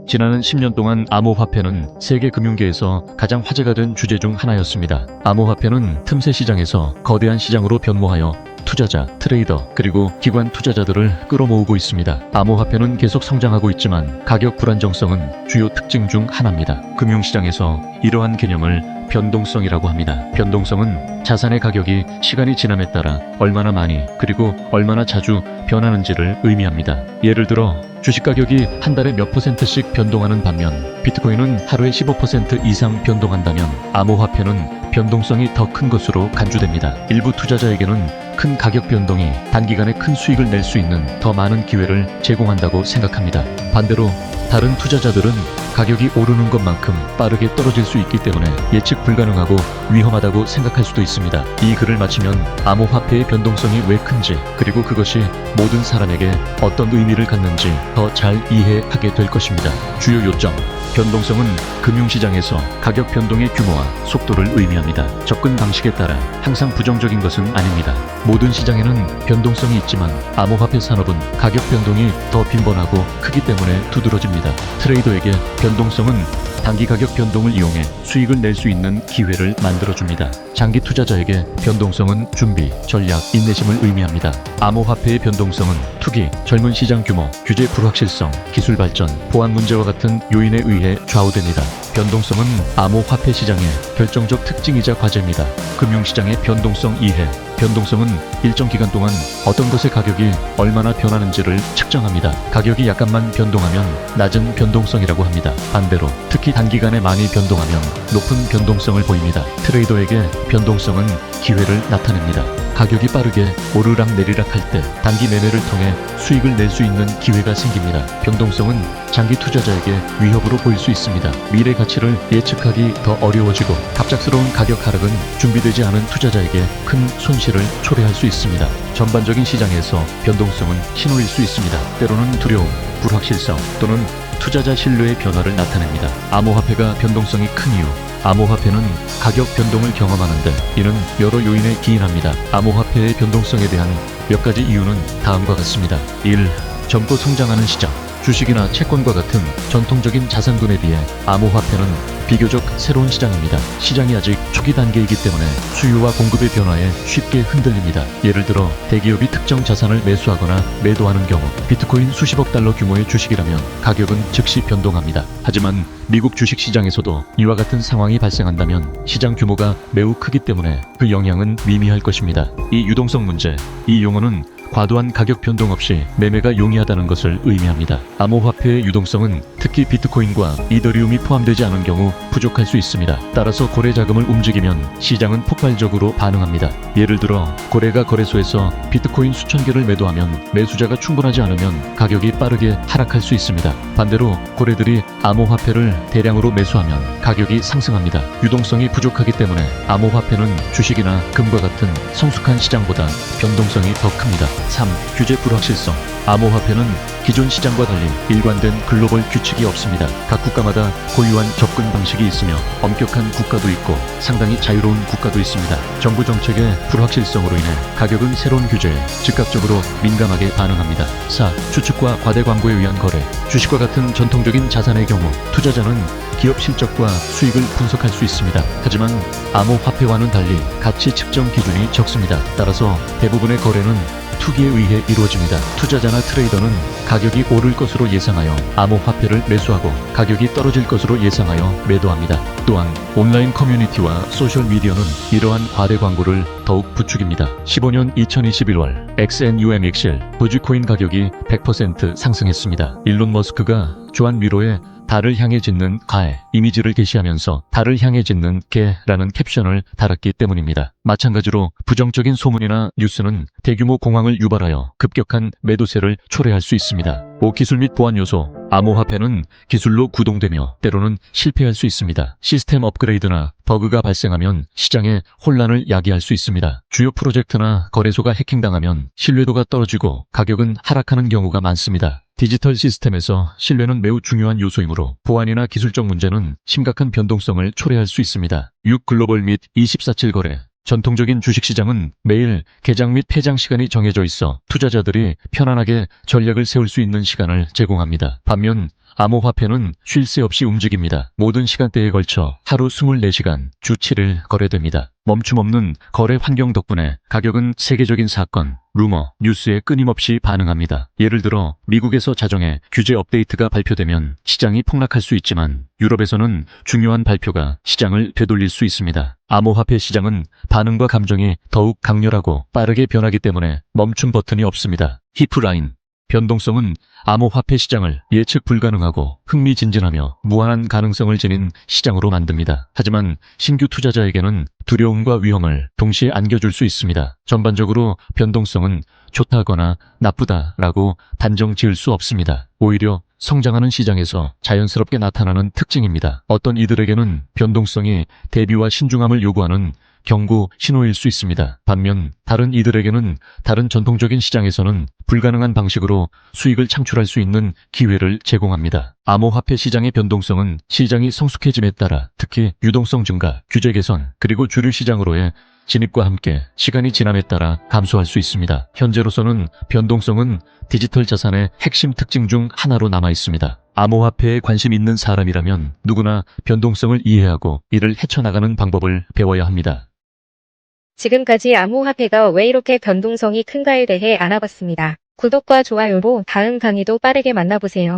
지난 10년 동안 암호화폐는 세계 금융계에서 가장 화제가 된 주제 중 하나였습니다. 암호화폐는 틈새 시장에서 거대한 시장으로 변모하여 투자자, 트레이더, 그리고 기관 투자자들을 끌어모으고 있습니다. 암호화폐는 계속 성장하고 있지만 가격 불안정성은 주요 특징 중 하나입니다. 금융시장에서 이러한 개념을 변동성이라고 합니다. 변동성은 자산의 가격이 시간이 지남에 따라 얼마나 많이 그리고 얼마나 자주 변하는지를 의미합니다. 예를 들어 주식 가격이 한 달에 몇 %씩 변동하는 반면 비트코인은 하루에 15% 이상 변동한다면 암호화폐는 변동성이 더 큰 것으로 간주됩니다. 일부 투자자에게는 큰 가격 변동이 단기간에 큰 수익을 낼 수 있는 더 많은 기회를 제공한다고 생각합니다. 반대로 다른 투자자들은 가격이 오르는 것만큼 빠르게 떨어질 수 있기 때문에 예측 불가능하고 위험하다고 생각할 수도 있습니다. 이 글을 마치면 암호화폐의 변동성이 왜 큰지 그리고 그것이 모든 사람에게 어떤 의미를 갖는지 더 잘 이해하게 될 것입니다. 주요 요점. 변동성은 금융시장에서 가격 변동의 규모와 속도를 의미합니다. 접근 방식에 따라 항상 부정적인 것은 아닙니다. 모든 시장에는 변동성이 있지만 암호화폐 산업은 가격 변동이 더 빈번하고 크기 때문에 두드러집니다. 트레이더에게 변동성은 단기 가격 변동을 이용해 수익을 낼 수 있는 기회를 만들어줍니다. 장기 투자자에게 변동성은 준비, 전략, 인내심을 의미합니다. 암호화폐의 변동성은 투기, 젊은 시장 규모, 규제 불확실성, 기술 발전, 보안 문제와 같은 요인에 의해 좌우됩니다. 변동성은 암호화폐 시장의 결정적 특징이자 과제입니다. 금융시장의 변동성 이해. 변동성은 일정 기간 동안 어떤 것의 가격이 얼마나 변하는지를 측정합니다. 가격이 약간만 변동하면 낮은 변동성이라고 합니다. 반대로 특히 단기간에 많이 변동하면 높은 변동성을 보입니다. 트레이더에게 변동성은 기회를 나타냅니다. 가격이 빠르게 오르락 내리락 할 때 단기 매매를 통해 수익을 낼 수 있는 기회가 생깁니다. 변동성은 장기 투자자에게 위협으로 보일 수 있습니다. 미래 가치를 예측하기 더 어려워지고 갑작스러운 가격 하락은 준비되지 않은 투자자에게 큰 손실을 초래할 수 있습니다. 전반적인 시장에서 변동성은 신호일 수 있습니다. 때로는 두려움, 불확실성 또는 투자자 신뢰의 변화를 나타냅니다. 암호화폐가 변동성이 큰 이유. 암호화폐는 가격 변동을 경험하는데 이는 여러 요인에 기인합니다. 암호화폐의 변동성에 대한 몇 가지 이유는 다음과 같습니다. 1. 젊고 성장하는 시장. 주식이나 채권과 같은 전통적인 자산군에 비해 암호화폐는 비교적 새로운 시장입니다. 시장이 아직 초기 단계이기 때문에 수요와 공급의 변화에 쉽게 흔들립니다. 예를 들어 대기업이 특정 자산을 매수하거나 매도하는 경우 비트코인 수십억 달러 규모의 주식이라면 가격은 즉시 변동합니다. 하지만 미국 주식시장에서도 이와 같은 상황이 발생한다면 시장 규모가 매우 크기 때문에 그 영향은 미미할 것입니다. 이 유동성 문제. 이 용어는 과도한 가격 변동 없이 매매가 용이하다는 것을 의미합니다. 암호화폐의 유동성은 특히 비트코인과 이더리움이 포함되지 않은 경우 부족할 수 있습니다. 따라서 거래 자금을 움직이면 시장은 폭발적으로 반응합니다. 예를 들어 거래가 거래소에서 비트코인 수천 개를 매도하면 매수자가 충분하지 않으면 가격이 빠르게 하락할 수 있습니다. 반대로 거래들이 암호화폐를 대량으로 매수하면 가격이 상승합니다. 유동성이 부족하기 때문에 암호화폐는 주식이나 금과 같은 성숙한 시장보다 변동성이 더 큽니다. 3. 규제 불확실성. 암호화폐는 기존 시장과 달리 일관된 글로벌 규칙이 없습니다. 각 국가마다 고유한 접근 방식이 있으며 엄격한 국가도 있고 상당히 자유로운 국가도 있습니다. 정부 정책의 불확실성으로 인해 가격은 새로운 규제에 즉각적으로 민감하게 반응합니다. 4. 추측과 과대 광고에 의한 거래. 주식과 같은 전통적인 자산의 경우 투자자는 기업 실적과 수익을 분석할 수 있습니다. 하지만 암호화폐와는 달리 가치 측정 기준이 적습니다. 따라서 대부분의 거래는 투기에 의해 이루어집니다. 투자자나 트레이더는 가격이 오를 것으로 예상하여 암호화폐를 매수하고 가격이 떨어질 것으로 예상하여 매도합니다. 또한 온라인 커뮤니티와 소셜미디어는 이러한 과대 광고를 더욱 부추깁니다. 15년 2021월 XNUMXL 도지코인 가격이 100% 상승했습니다. 일론 머스크가 주한 미로에 달을 향해 짓는 가에 이미지를 게시하면서 달을 향해 짓는 개라는 캡션을 달았기 때문입니다. 마찬가지로 부정적인 소문이나 뉴스는 대규모 공황을 유발하여 급격한 매도세를 초래할 수 있습니다. 5. 기술 및 보안 요소. 암호화폐는 기술로 구동되며 때로는 실패할 수 있습니다. 시스템 업그레이드나 버그가 발생하면 시장에 혼란을 야기할 수 있습니다. 주요 프로젝트나 거래소가 해킹당하면 신뢰도가 떨어지고 가격은 하락하는 경우가 많습니다. 디지털 시스템에서 신뢰는 매우 중요한 요소이므로 보안이나 기술적 문제는 심각한 변동성을 초래할 수 있습니다. 6. 글로벌 및 24/7 거래. 전통적인 주식시장은 매일 개장 및 폐장 시간이 정해져 있어 투자자들이 편안하게 전략을 세울 수 있는 시간을 제공합니다. 반면 암호화폐는 쉴 새 없이 움직입니다. 모든 시간대에 걸쳐 하루 24시간, 주 7일 거래됩니다. 멈춤 없는 거래 환경 덕분에 가격은 세계적인 사건, 루머, 뉴스에 끊임없이 반응합니다. 예를 들어 미국에서 자정에 규제 업데이트가 발표되면 시장이 폭락할 수 있지만 유럽에서는 중요한 발표가 시장을 되돌릴 수 있습니다. 암호화폐 시장은 반응과 감정이 더욱 강렬하고 빠르게 변하기 때문에 멈춤 버튼이 없습니다. 히프라인 변동성은 암호화폐 시장을 예측 불가능하고 흥미진진하며 무한한 가능성을 지닌 시장으로 만듭니다. 하지만 신규 투자자에게는 두려움과 위험을 동시에 안겨줄 수 있습니다. 전반적으로 변동성은 좋다거나 나쁘다라고 단정 지을 수 없습니다. 오히려 성장하는 시장에서 자연스럽게 나타나는 특징입니다. 어떤 이들에게는 변동성이 대비와 신중함을 요구하는 경고 신호일 수 있습니다. 반면 다른 이들에게는 다른 전통적인 시장에서는 불가능한 방식으로 수익을 창출할 수 있는 기회를 제공합니다. 암호화폐 시장의 변동성은 시장이 성숙해짐에 따라 특히 유동성 증가, 규제 개선, 그리고 주류 시장으로의 진입과 함께 시간이 지남에 따라 감소할 수 있습니다. 현재로서는 변동성은 디지털 자산의 핵심 특징 중 하나로 남아 있습니다. 암호화폐에 관심 있는 사람이라면 누구나 변동성을 이해하고 이를 헤쳐나가는 방법을 배워야 합니다. 지금까지 암호화폐가 왜 이렇게 변동성이 큰가에 대해 알아봤습니다. 구독과 좋아요로 다음 강의도 빠르게 만나보세요.